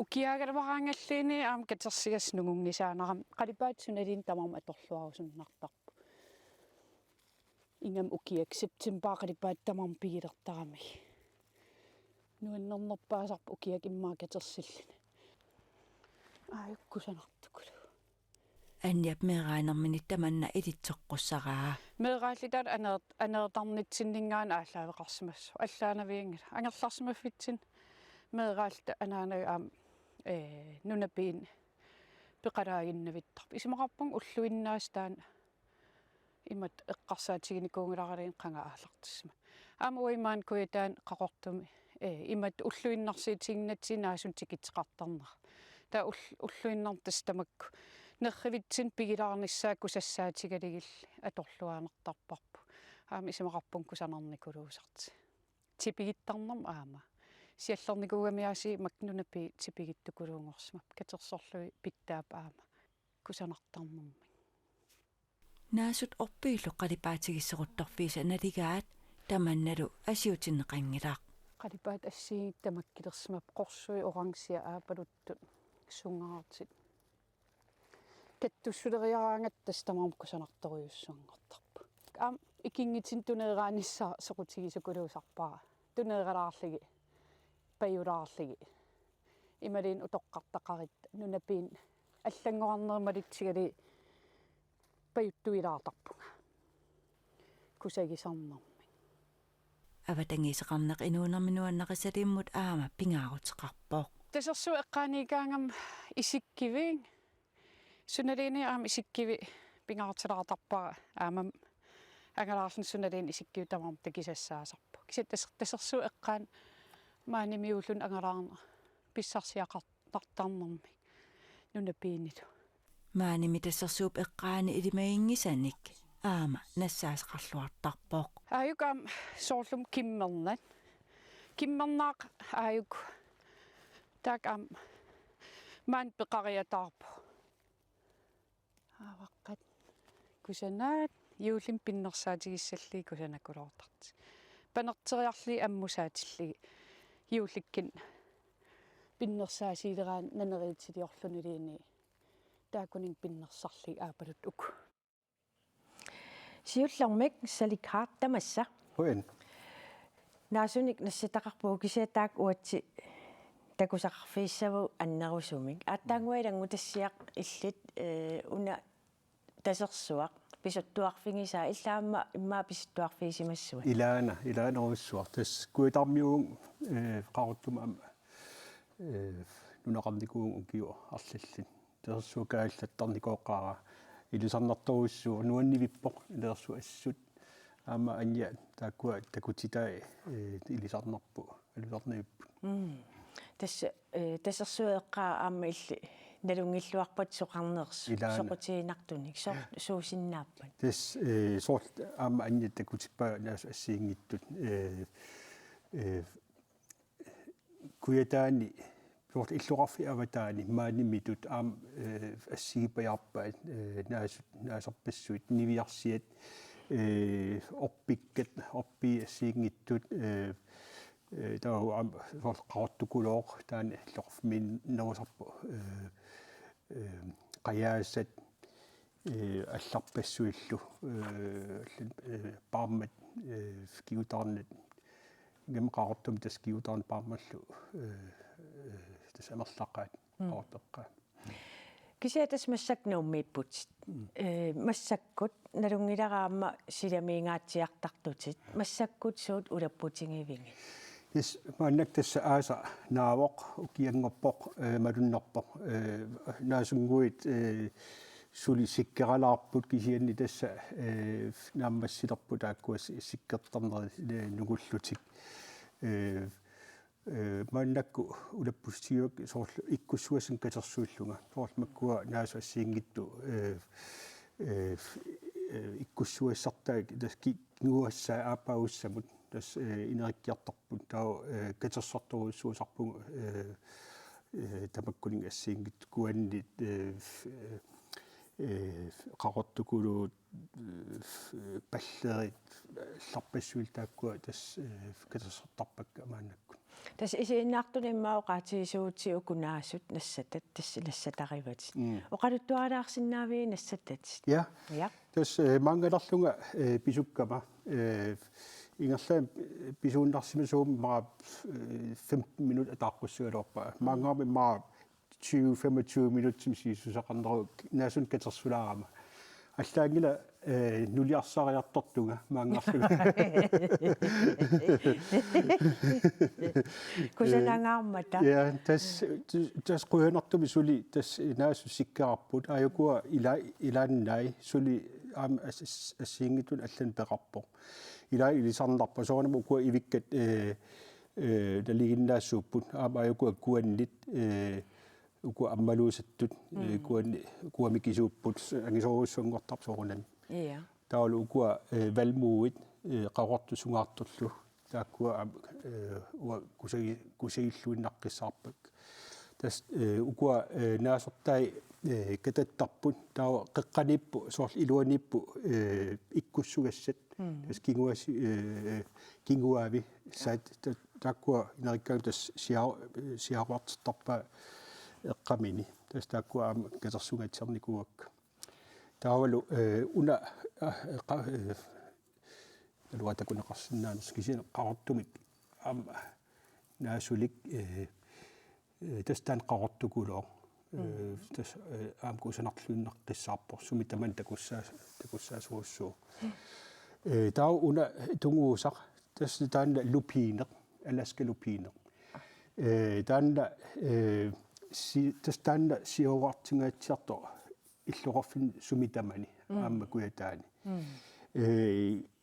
ukiaagalvaraangalliini aam katersigas nungungisaanaram qalipaat sunaliin tamarum atorluarusunnartarpu ingam ukiak september qalipaat tamarum pigilertarami nuannernerpaasarpu ukiak immaa katersillini aayukkusanartukulu
anniap meeraanermini tamanna ilitsoqqussaraa
meeraallitat aneertarnitsinningaan ааllaавеқарсимассу аллаанаviingala анgerlarsimaffitsin meeraalta anaanaga nunapiin peqalaaginnavittarp isimaqarpung ulluinnaastaan imat eqqarsaatiginikuungilariin qanga aallartissima aama uimaan kuitaan qaqortumi imat ulluinnarsiitiginnatsinaasun tikitseqartarner taa ulluinnartas tamakku nerrivitsin pigilaarnissaakku sassaatigaligil atorluaanertarparpu aama isimaqarpung kusanarnikuluusarti tipigittarnam aama siallernikugamiasi maknunapi tipigittukuluungorsimap katersorlui pittaap aama kusanartarnermi
naasut orpiillu qalipaatigisseruttorfiisa naligaat tamannalu asiutinneqangilaaq
qalipaat assiigittamakkilersimap qorsui orangsia aapaluttu sungaartit kattussuleriaraangattas tamarum kusanartoriussuanngortarpu aam ikingitsin tuneeraanissa soqutigisukuluusarpaa tuneeralaarligi pajulaarligi imaliin utoqqartaqarit nunapiin аллангорнермалитсиgali pajuttuilaatarpunga kusagisarnermi
avatangiseqarneq inuunerminuannaqisaliimmut aama pingaaruteqarpoq
tasersu eqqaaniikaangam isikkiviing sunaliini aama isikkivi pingaartilaqartarpara aamam angalaarsnussunalin isikkiutamam takisassaasarpu kisattassersu eqqaan maanimiullun angalaarna pissarsiaqartartarnermi nunapiinitu
maanimi tassersuup eqqaani ilimaingisanik aama nassaasqarluartarpoq
aayukam soorlum kimmernaaq aayuk taakam maan peqariataarpu aavaqqat kusanaat юулим пиннерсаатигиссалли кусанакулоортарт панертериарли аммусаатилли юуликкин пиннерсаасилераан нанериитсилиорлунулиини таакунин пиннерсарли аапалут ук
сиуллэрмик саликхаат тамасса
Huен.
наасуник нассатақарпуу кисиатаак уатси такусақарфииссаву аннерусумик ааттаангуилангу тассиақ иллит уна тасерсуақ писуттуарфигиsaa иллаама иммаа писуттуарфиисимассуа
Илаанерусsuar тас куитармиуун qaruttuma нунеқарникуун укиу арллиллин тасерсуукааллаттарникооққара илисарнарторуссуу нуаннивиппоқ илерсу ассут аама анья тааккуа такутитаа илисарнарпу алусарнивиппу
тасса тасерсуеққаа аама илли налунгиллуарпат соқарнерсу соқутиинартуник суусиннааппат
тас сорт аама анья такутиппаа наас ассиингиттут куятаани сорт иллуқарфи аватаани маанimmitут аам ассигипаярпаат наасерпассуит нивиарсиат оппиккат оппи ассиингиттут таа аам сорт qaartukkuloq таани лоқфмин нерусарпу qajaassat алларпассуиллу пармат киутаарнат гэмқаартум тас киутаарн пармаллу тас амерлаққаат аортеққа
кисиатас массакнууммииппут массаккут налунгилараама силамиингаатсиартартутит массаккут суут улаппутингивинги
Yes, maannak tässä aasa naavok ukiangoppoq malunnerpoq naasunguit suli sikkeralarput kisianni tässä naammassilerpu taakkuas sikkertarneri nugullutik maannakku ulappustiuk soorlu ikkussuasan katersuullunga soormakkua naasu assiingittu ikkussuassartaak taski nguassaa aappaussamut tas inarikkiartarput taa katersortoruussuusarpung tamakkuning assiingit kuannit qarortukuluut pallerit larpassuil taakkua tas katersortarpakka amaannakku
tas isiinnaartulimmaa oqaatiisuuti ukunaassut nassatat tassilassatarivat oqaluttualaarsinnaavi nassatat
ja tas maangalarlunga pisukkama ingerlaam pisuunnarsimasuum maa 15 minut ataaqqussugaloorpa maangaami maa 20-25 minutsim siisuusaqarneru naasun katersulaarama аллаангила нулиарсариарторtunga маангаарлуга
кусанангаармата
я тас куянартуми сули тас наасу сиккаарпут аюкуа илааннай сули аам ассиингитун аллан пеқарпо илаа илисарнарпа соонаму куа ивиккат далигиннаассууппут аам аюкуа куаннит uku ammaluusattut kuamikisuupput angisoruussuangortarsorunani
iya
taulu ukua valmuuit qaqortusungaartorlu taakkua kusagilluinnaqqissaarpak tas ukua naasortai katattarput taa qeqqanippu soorl iluanippu ikkussugassat tas kinguavi saat taakkua inarikkaam tas siaruartertarpa eqqamini tas taakkua katersungatsernikuvak taavalu una aluatakuneqarsinnaanerс kisian qarortumik aama naasulik tas taan qarortukuloo tas aam kusanarluinneqqissaarpor sumi taman takussaasuussuu taa una tunguusaq tas taanna lupiineq alaska lupiineq taanna tas taanna siuartingaatsiarto иллорфин сумитамани аама куятаани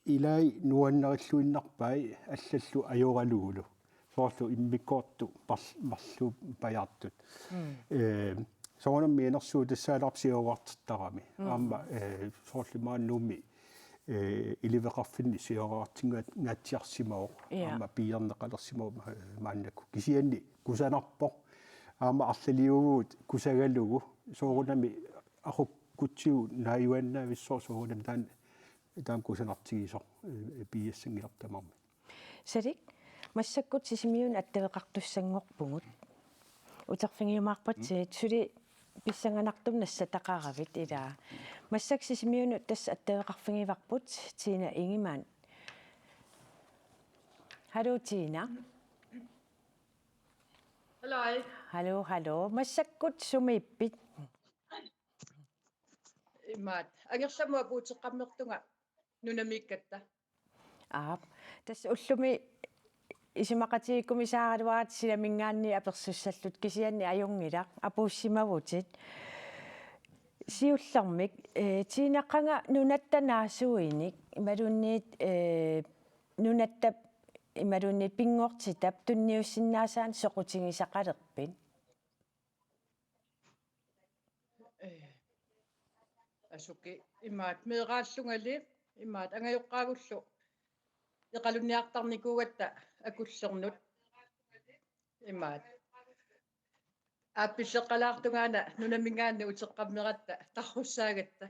илай нуаннериллуиннарпай аллаллу ajoralugulu соорлу иммиккоорту марлу паяртут соонамми энерсуу тассааларпсиогаартартарами аама соорлумааннуумми иливеқарфинни сиораартингаат наатсиарсимао аама пиернеқалерсимао мааннаку кисианни кусанарпо аама арлалиугуут кусагалугу соорунами ақуккутсигу нааюаннаависсоо соорунам таан кусанартигисо пиассангилартамарми
сарик массаккут сисимиун аттавеқартуссангорпугут утерфингиумаарпатсиит сули писсанганартум нассатақаравит илаа массак сисимиуну тасса аттавеқарфингиварпут тина ингимаан hallo Tina hallo массаккут сумииппит
имаат ангерламуа пуутеққаммертунга нунамиккатта
тасса уллуми исимақатигиккумисааралуаат силамингаанни аперсуссаллут кисианни аюнгилақ апууссимавутит сиуллэрмик тинаққанга нунаттанаасуиник ималунниит нунаттап ималунниит пингуортитап тунниуссиннаасаан соқутигисақалерпин
асуки имаат меерааллунгали имаат ангаюққаагуллу эқалунниартарникуугатта акуллернут имаат апписеққалаартунгаана нунамингаанни утеққаммератта тарруссаагатта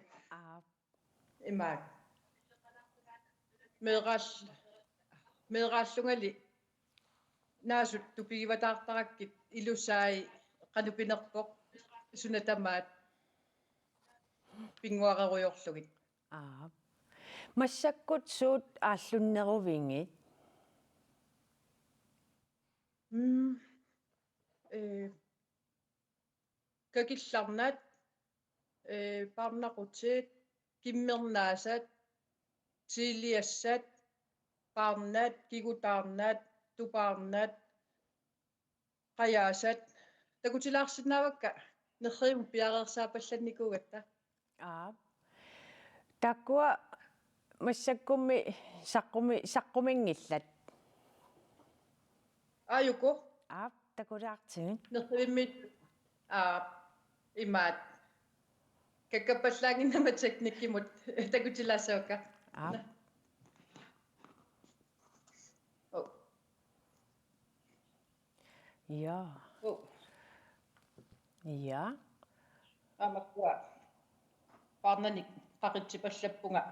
имаат меерааллунгали наасут тупигиватаартараккит илуссааи қанупинерпоқ сунатамаат пингуареруйорлугит
массаккут суут ааллуннерувингит
какилларнат парнақутсиит киммернаасат тилиассат парнат кигутаарнат тупаарнат қаяасат такутилаарсинаавакка нерриум пиареерсаапалланникугатта
таккуа массаккумми саққумингиллат
аюко
такулаартигит
нерривиммит имаат каккаппаллаангиннама техниккимут такутилаасаока
ja
амаккуа парнаник қақитсипаллаппунга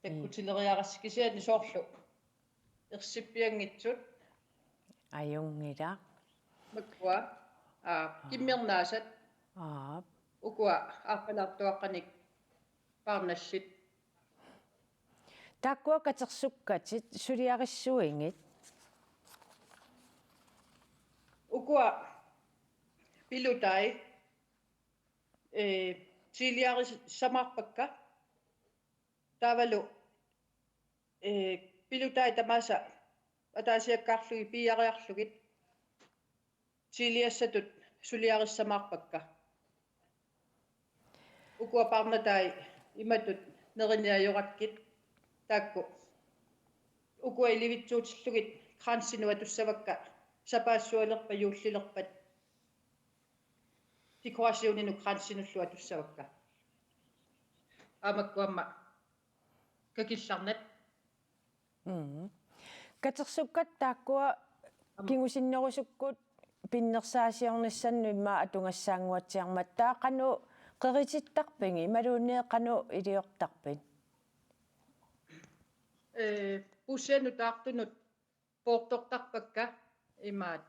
таккутилериарассикисиани соорлу ерсиппиангитсут
аюнгила
маккуа киммернаасат укуа ааппалаартуаққаник парналлит
таккуа катерсуккатит сулиариссуингит
укуа пилутай тилиарис самарпакка тавалу пилутай тамаса атаасиаккаарлуги пиариарлугит тилиассатут сулиариссамаарпакка укуа парнатай иматут нериниажораккит таакку укуа иливитсуутиллугит краансинуа туссавакка сапаассуалерпа юуллилерпат декорасионину краансинуллуа туссавакка амаккуамма какилларнат
катерсуккат тааккуа кингусиннерусуккут пиннерсаасиорнассанну имма атунгассаангуатсиармат таақану қерититтарпинги ималуунниэ қану илиортарпин
пусену таартунут пооқтортарпакка имаат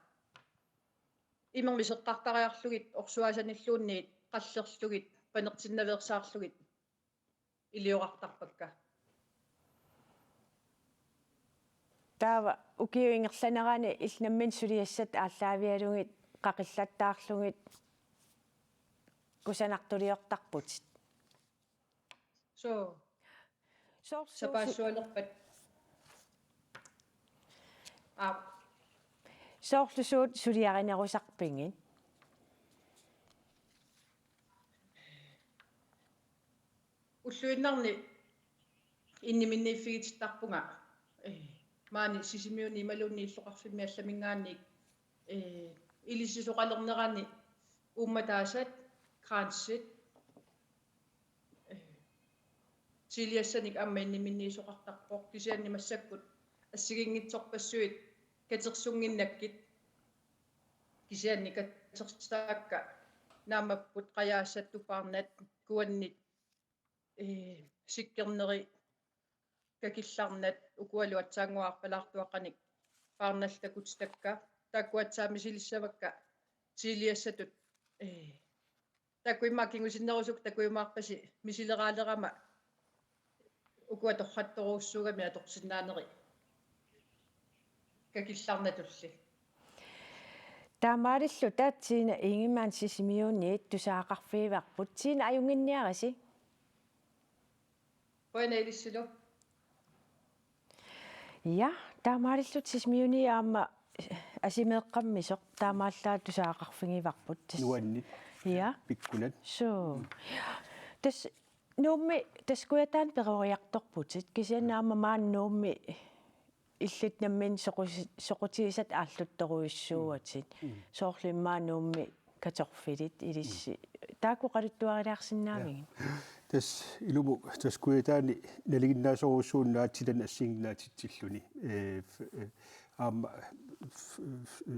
имермисеққартариарлугит орсуасаниллуунниит қаллерлугит панертиннаверсаарлугит илиорартарпакка
таава укиуингерланерани илнаммин сулиассат ааллаавиалугит қақиллаттаарлугит кусанартулиортарпутит
сапаассуалерпат
соорлусуут сулиаринерусарпингит
уллуиннарни инниминнииффигититтарпунга маани сисимиуни ималуунни иллоқарфимми алламингаанник илиссисоқалернерани умматаасат краансит силиассаник амма инниминниисоқартарпоқ кисианни массаккут ассигингитсорпассуит катерсунгиннаккит кисианни катерсаакка наамаппут қаяассаттупаарнат куаннит сиккернери какилларнат укуалуатсаангуарпалаартуақаник паарналлакутстакка таккуатсаами силиссавакка силиассатут таккуимааккингусиннерусук таккуимаарпаси мисилераалерама укуаторхатторууссугами аторсиннаанери какилларнатулли
таамаалиллу таатсиина ингимаан сисимиуниит тусаақарфииварпут сиина аюнгинниараси
поэнеилиссилу
я таамаалиллут сисимиуниаама асимеэққаммисоқ таамааллаа тусаақарфигиварпут
нуанни
я
пиккунат
so тас нуумми таскуятаан перориарторпутит кисианаама маан нуумми иллит наммин соқутиисат ааллутторуиссууатит соорлиммаа нуумми каторфилит илисси тааку қалуттуарилаарсинаамиги
тас илуму таскуятаани налигиннаасоруссууннаатилан ассингнаатитсиллуни аама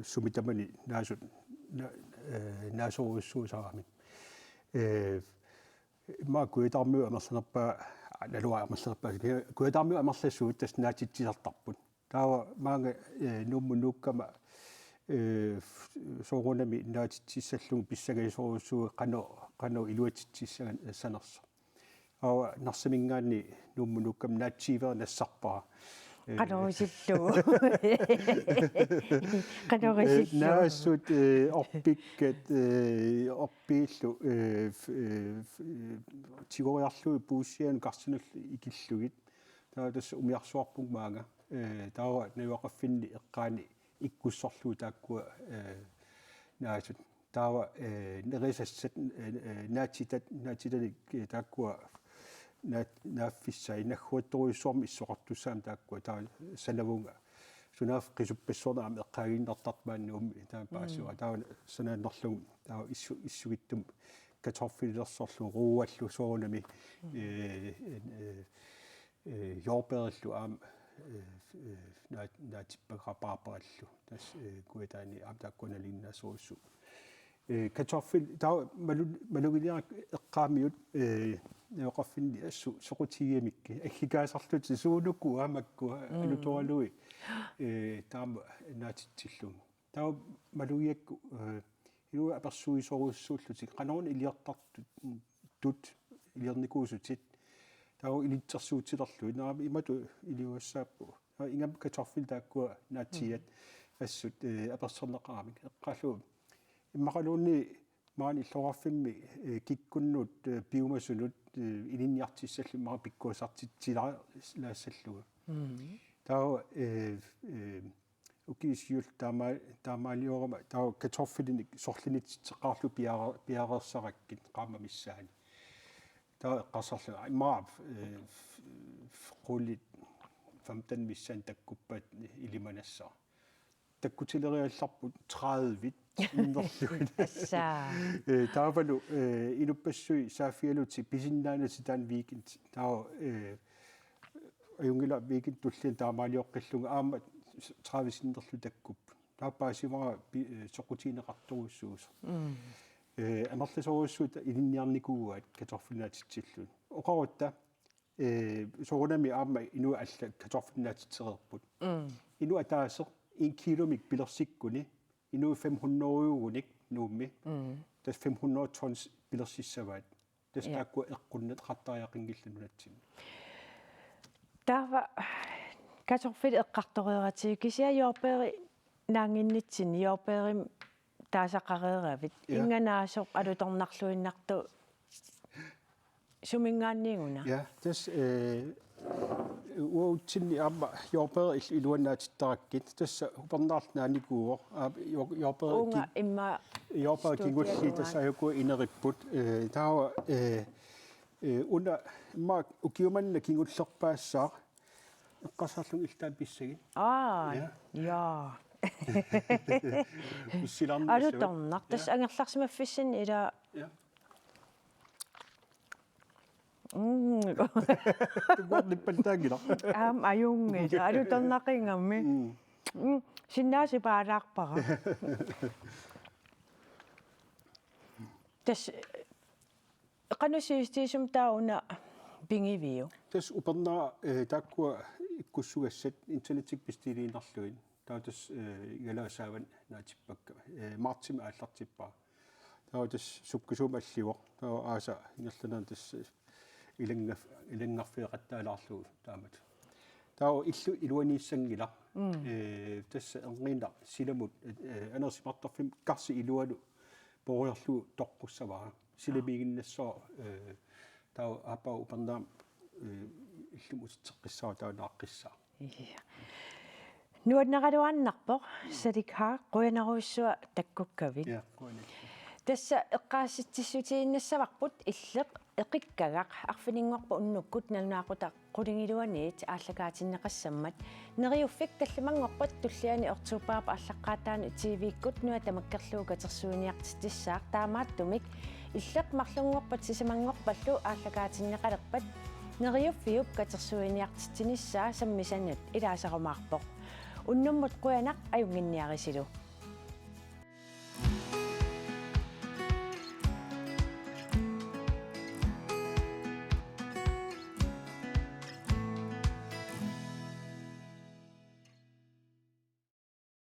сумитамани наасут наасоруссуусарамит ма куитармиу амерланерпаа налуа амерланерпаа куитармиу амерлассуут тас наатитсисартарпут таава маанга нуммунуккама соорунами наатитсиссаллугу писсагаисоруссуу qano iluatitsissagan санерса ава нарсамингаани нуммунуккам наатсивернассарпаа
qanorisilluu qanorisilluu
naassut orpikkat orpiillu tigoriarluu puussian karsinulli ikillugit taa tassa umiarsuarpung maanga taava naviaqaffinni eqqaani ikkussorluu taakkua naasut taava nerisassat naatitanik taakkua naaffissai nagguattoruissuarmi issoqartussaam taakkua taa sanavunga sunaaf qisuppissornaam eqqaaginnartarmaanni ummi taa paasua taa sanaannerlugu taa issugittum katorfililersorlu ruuallu soorunami jorperillu aam naatippaqapaarparallu tas kuitaani aam taakkunalinnaasuussu katorfil taa malugiliar eqqaamiut neoqarfinni assu soqutigiamikki aggigaasarlut suunukku aamakku alutoralui taama naatitsillugu taa malugiakku ilua apersuisoruussuullutik qanoorni iliartartut tut iliernikuusutit taa ilitsersuutilerlu naama imatu iliuassaappu ingam katorfil taakkua naatiat assut aperserneqaramik eqqallu иммақалуунни маани иллорарфимми киккуннут пиумасунут илинниартиссалли маа пиккуасартитсилара лаассаллуга таа укисиул таамаалиорама таа каторфилиник сорлинитсеққарлу пиареерсараккит qaamamissаани таа эққарсарлу имаав qullit 15 миссаан таккуппаат илиманассаа таккутилериалларпут 30-вит иннерлугит
асsaa
таавалу инуппассуи саафиалути писиннаанати таан викенд таа аюнгила викенд туллиан таамаалиоққиллунга аама 30 иннерлу таккуп таапаасимара соқутинеқарторуссуус амерласоруссуут илинниарникуугаат каторфилнаатитсиллун оқарутта соорунами аама инуа алла каторфилнаатитсерерпут инуа таасеқ 1 kilomik bilersikkuni inu 500-ugunik nuummi tas 500 tons bilersissavaat tas taakku eqqunnat qattariaqingillanunatsin
taava katorfil eqqartorieratiu kisia yorperi naanginnitsin yorperim taasaqareeravit inganaasuq alutornarluinnartu sumingaanniinguna
ja tas uutsinni aama yorperi iluannaatittarakkit tassa hupernaarlnaanikuuor yorperi
unga imma
yorperi kingulli tassa ajuku ineripput taava Una ma ukiumanna kingullerpaassaa eqqasarlung iltaan pissagin.
Ja.
Ussilarnissa.
Alutornaq tas angerlarsimaffissan ila.
Ja.
Tuorlippantaangila. Ajungit. Alutornaqingammi. Sinnaasi paalaarpara. Tas qanusiistiisum tauna pingiviu.
Tas uperna takkua ikkussugassat internetik pistiliinarluin. Tautas igalaassaavan naatippakka. Martima aallartippaa. Tautas sukkusuuma alliuor. Tau aasa ingerlanan tas ilangarfiiqattaalaarlugu taamat. Tau illu iluaniissangila. Tas enqiinna silamut anersimartarfim karsi ilualu poriorlu toqqussavaa. Silamiginnassoo tau apa upernaam illumutitteqqissaa taunaaqissaa.
Nuadnaqaluannarpoq salikhaa quinaruissua takkukkavit.
Ja, quinit.
Tassa eqqaassitsissutiinnassavaqput illeq eqikkagaq arfininngorpa unnukkut nalnaaquta qulingiluaniit aallakaatinneqassammat neriuffik tallamangorpat tulliani ortuupaapa allaqqaataani TV-kkut nua tamakkerluukatersuuniartissaaq taamaattumik illeq marlungorpat sisamangorpallu aallakaatinneqalerpat neriuffiup katersuuniartistinissaa sammisanut ilaasarumaarpoq unnummut quyanaq ajunginniarisilu